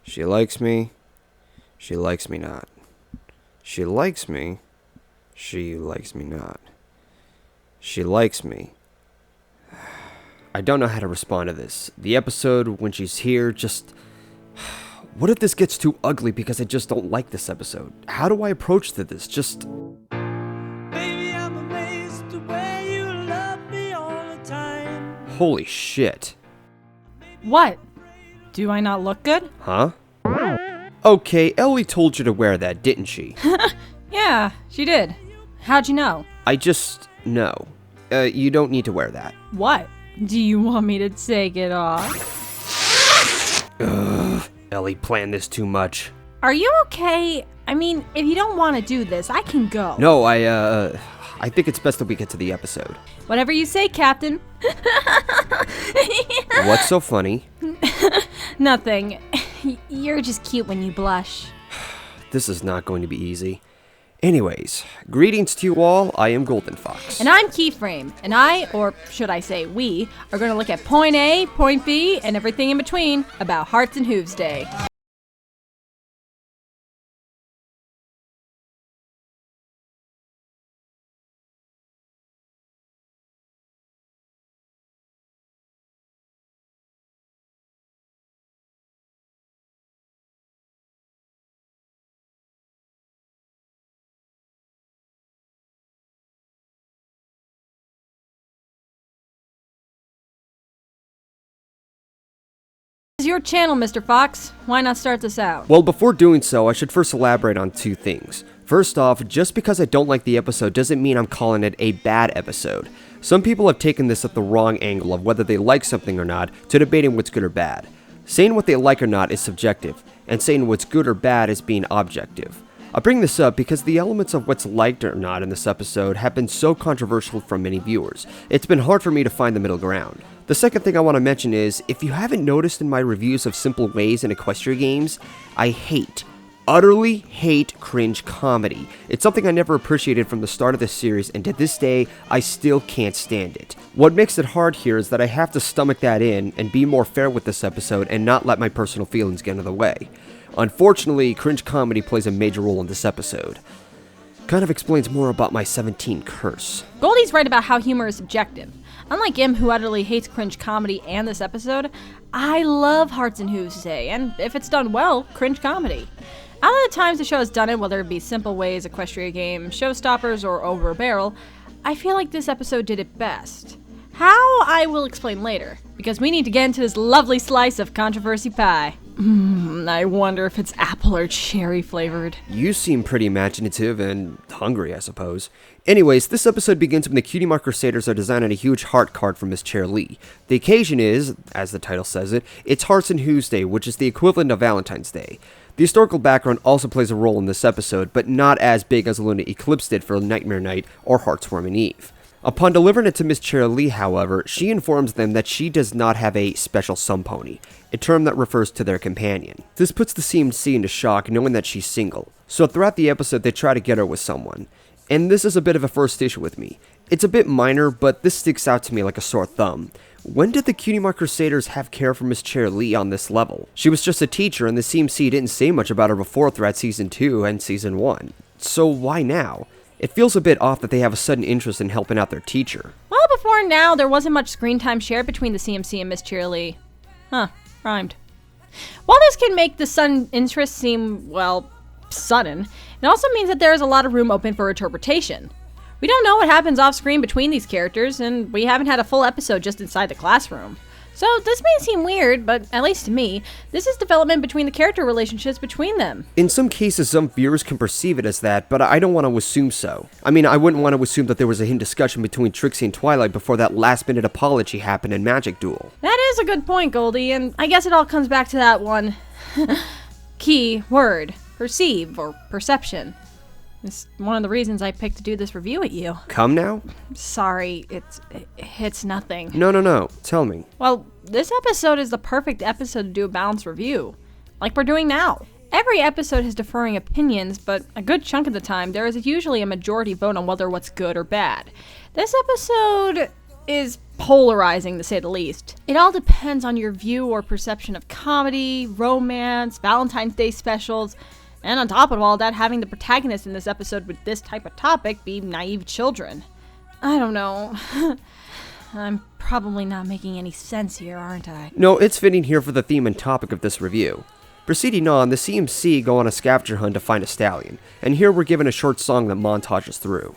She likes me. She likes me not. She likes me. She likes me not. She likes me. I don't know how to respond to this. The episode, when she's here, just... What if this gets too ugly because I just don't like this episode? How do I approach this? Just... Baby, I'm amazed the way you love me all the time. Holy shit. What? Do I not look good? Huh? Okay, Ellie told you to wear that, didn't she? Yeah, she did. How'd you know? I just know. You don't need to wear that. What? Do you want me to take it off? Ugh, Ellie planned this too much. Are you okay? I mean, if you don't want to do this, I can go. No, I think it's best that we get to the episode. Whatever you say, Captain. What's so funny? Nothing. You're just cute when you blush. This is not going to be easy. Anyways, greetings to you all. I am GoldenFox. And I'm Keyframe, and I, or should I say we, are going to look at point A, point B, and everything in between about Hearts and Hooves Day. This is your channel, Mr. Fox. Why not start this out? Well, before doing so, I should first elaborate on two things. First off, just because I don't like the episode doesn't mean I'm calling it a bad episode. Some people have taken this at the wrong angle of whether they like something or not to debating what's good or bad. Saying what they like or not is subjective, and saying what's good or bad is being objective. I bring this up because the elements of what's liked or not in this episode have been so controversial from many viewers. It's been hard for me to find the middle ground. The second thing I want to mention is, if you haven't noticed in my reviews of Simple Ways and Equestria games, I utterly hate cringe comedy. It's something I never appreciated from the start of this series, and to this day, I still can't stand it. What makes it hard here is that I have to stomach that in and be more fair with this episode and not let my personal feelings get in the way. Unfortunately, cringe comedy plays a major role in this episode. Kind of explains more about my 17 curse. Goldie's right about how humor is subjective. Unlike him, who utterly hates cringe comedy and this episode, I love Hearts and Hooves Day, and if it's done well, cringe comedy. Out of the times the show has done it, whether it be Simple Ways, Equestria Game, Showstoppers, or Over a Barrel, I feel like this episode did it best. How, I will explain later, because we need to get into this lovely slice of controversy pie. I wonder if it's apple or cherry flavored. You seem pretty imaginative and hungry, I suppose. Anyways, this episode begins when the Cutie Mark Crusaders are designing a huge heart card for Miss Chair Lee. The occasion is, as the title says it, it's Hearts and Hooves Day, which is the equivalent of Valentine's Day. The historical background also plays a role in this episode, but not as big as Lunar Eclipse did for Nightmare Night or Heartswarming Eve. Upon delivering it to Miss Chair Lee, however, she informs them that she does not have a special sun pony, a term that refers to their companion. This puts the CMC into shock knowing that she's single, so throughout the episode they try to get her with someone. And this is a bit of a first issue with me. It's a bit minor, but this sticks out to me like a sore thumb. When did the Cutie Mark Crusaders have care for Miss Chair Lee on this level? She was just a teacher and the CMC didn't say much about her before throughout Season 2 and Season 1. So why now? It feels a bit off that they have a sudden interest in helping out their teacher. Well, before now, there wasn't much screen time shared between the CMC and Miss Chair Lee. Huh, rhymed. While this can make the sudden interest seem, well, sudden, it also means that there is a lot of room open for interpretation. We don't know what happens off screen between these characters, and we haven't had a full episode just inside the classroom. So this may seem weird, but at least to me, this is development between the character relationships between them. In some cases, some viewers can perceive it as that, but I don't want to assume so. I mean, I wouldn't want to assume that there was a hidden discussion between Trixie and Twilight before that last-minute apology happened in Magic Duel. That is a good point, Goldie, and I guess it all comes back to that one key word, perceive, or perception. It's one of the reasons I picked to do this review at you. Come now? Sorry, it's nothing. No. Tell me. Well, this episode is the perfect episode to do a balanced review, like we're doing now. Every episode has differing opinions, but a good chunk of the time, there is usually a majority vote on whether what's good or bad. This episode, is polarizing, to say the least. It all depends on your view or perception of comedy, romance, Valentine's Day specials, and on top of all that, having the protagonist in this episode with this type of topic be naive children. I don't know. I'm probably not making any sense here, aren't I? No, it's fitting here for the theme and topic of this review. Proceeding on, the CMC go on a scavenger hunt to find a stallion, and here we're given a short song that montages through.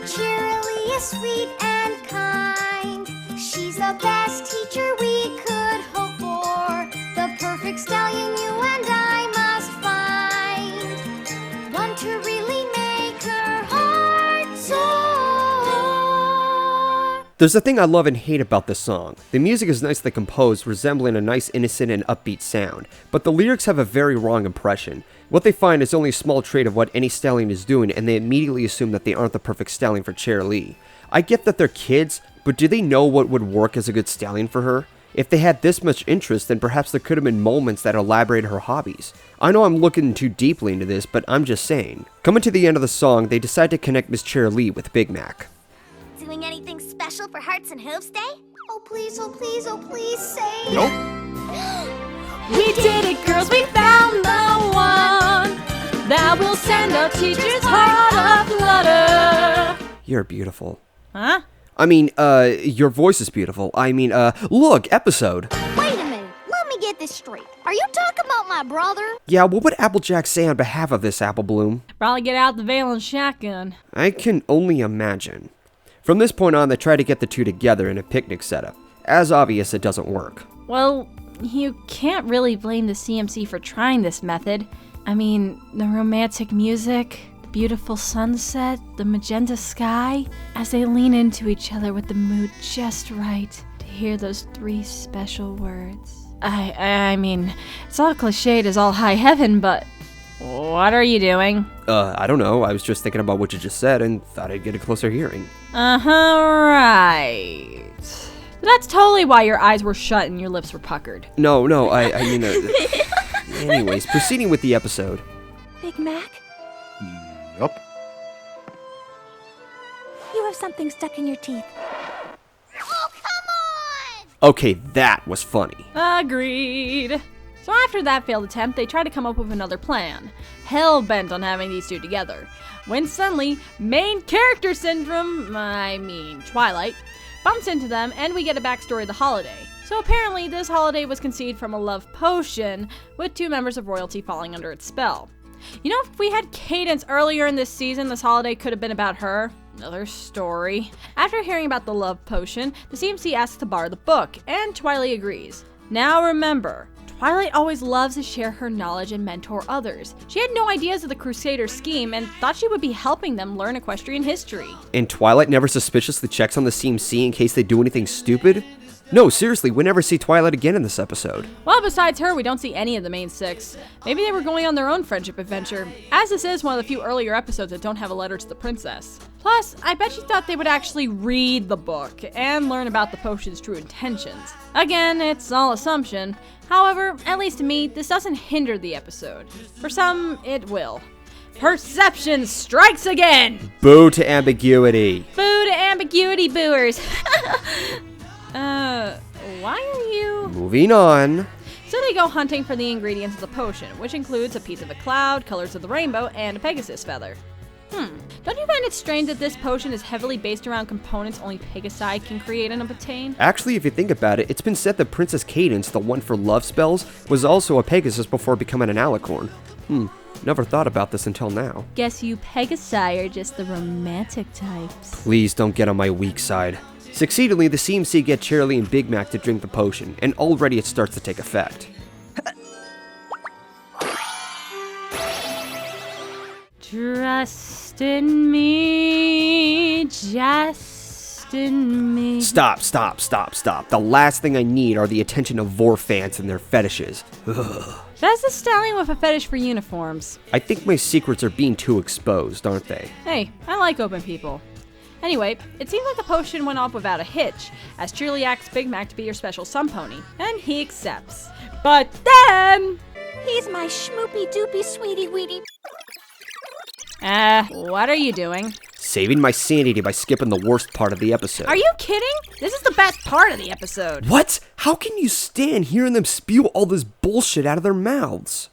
Cheerily is sweet and kind. She's the best teacher we could hope for. The perfect stallion you and I must find. One to really make her heart soar. There's a thing I love and hate about this song. The music is nicely composed, resembling a nice innocent and upbeat sound, but the lyrics have a very wrong impression. What they find is only a small trait of what any stallion is doing, and they immediately assume that they aren't the perfect stallion for Cheerilee. I get that they're kids, but do they know what would work as a good stallion for her? If they had this much interest, then perhaps there could have been moments that elaborated her hobbies. I know I'm looking too deeply into this, but I'm just saying. Coming to the end of the song, they decide to connect Miss Cheerilee with Big Mac. Doing anything special for Hearts and Hooves Day? Oh please, oh please, oh please say. Nope. We did it, girls, we found the one that will send our teachers heart aflutter. You're beautiful. Huh? I mean, your voice is beautiful. I mean, look, episode. Wait a minute, let me get this straight. Are you talking about my brother? Yeah, what would Applejack say on behalf of this, Apple Bloom? Probably get out the Valentine shotgun. I can only imagine. From this point on, they try to get the two together in a picnic setup. As obvious, it doesn't work. Well, you can't really blame the CMC for trying this method. I mean, the romantic music, the beautiful sunset, the magenta sky, as they lean into each other with the mood just right to hear those three special words. I mean, it's all cliched as all high heaven, but what are you doing? I don't know. I was just thinking about what you just said and thought I'd get a closer hearing. Right. That's totally why your eyes were shut and your lips were puckered. No, I mean, anyways, proceeding with the episode. Big Mac, Yup. you have something stuck in your teeth. Oh, come on! Okay, that was funny. Agreed. So after that failed attempt, they try to come up with another plan. Hell bent on having these two together. When suddenly, main character syndrome, Twilight, bumps into them, and we get a backstory of the holiday. So apparently, this holiday was conceived from a love potion, with two members of royalty falling under its spell. You know, if we had Cadence earlier in this season, this holiday could have been about her. Another story. After hearing about the love potion, the CMC asks to borrow the book, and Twilight agrees. Now remember, Twilight always loves to share her knowledge and mentor others. She had no ideas of the Crusader scheme and thought she would be helping them learn equestrian history. And Twilight never suspiciously checks on the CMC in case they do anything stupid? No, seriously, we never see Twilight again in this episode. Well, besides her, we don't see any of the main six. Maybe they were going on their own friendship adventure, as this is one of the few earlier episodes that don't have a letter to the princess. Plus, I bet she thought they would actually read the book and learn about the potion's true intentions. Again, it's all assumption. However, at least to me, this doesn't hinder the episode. For some, it will. Perception strikes again! Boo to ambiguity. Boo to ambiguity booers. Why are you... Moving on. So they go hunting for the ingredients of the potion, which includes a piece of a cloud, colors of the rainbow, and a Pegasus feather. Don't you find it strange that this potion is heavily based around components only Pegasi can create and obtain? Actually, if you think about it, it's been said that Princess Cadence, the one for love spells, was also a Pegasus before becoming an alicorn. Never thought about this until now. Guess you Pegasi are just the romantic types. Please don't get on my weak side. Succeedingly, the CMC get Cheerilee and Big Mac to drink the potion, and already it starts to take effect. Trust in me, just in me. Stop. The last thing I need are the attention of vor fans and their fetishes. Ugh. That's a stallion with a fetish for uniforms. I think my secrets are being too exposed, aren't they? Hey, I like open people. Anyway, it seems like the potion went off without a hitch, as Cheerilee asks Big Mac to be your special sun pony, and he accepts. But then... He's my schmoopy doopy sweetie weetie. What are you doing? saving my sanity by skipping the worst part of the episode. Are you kidding? This is the best part of the episode. What? How can you stand hearing them spew all this bullshit out of their mouths?